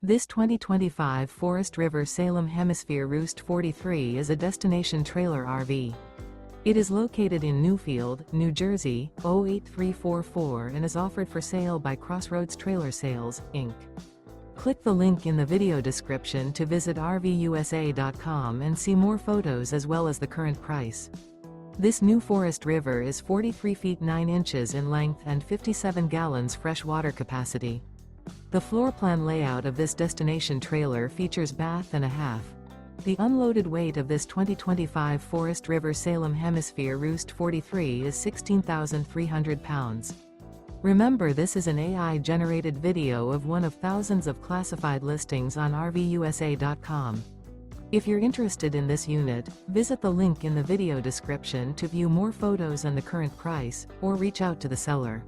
This 2025 Forest River Salem Hemisphere Roost 43 is a destination trailer RV. It is located in Newfield, New Jersey, 08344 and is offered for sale by Crossroads Trailer Sales, Inc. Click the link in the video description to visit RVUSA.com and see more photos as well as the current price. This new Forest River is 43 feet 9 inches in length and 57 gallons fresh water capacity. The floor plan layout of this destination trailer features bath and a half. The unloaded weight of this 2025 Forest River Salem Hemisphere Roost 43 is 16,300 pounds. Remember, this is an AI-generated video of one of thousands of classified listings on RVUSA.com. If you're interested in this unit, visit the link in the video description to view more photos and the current price, or reach out to the seller.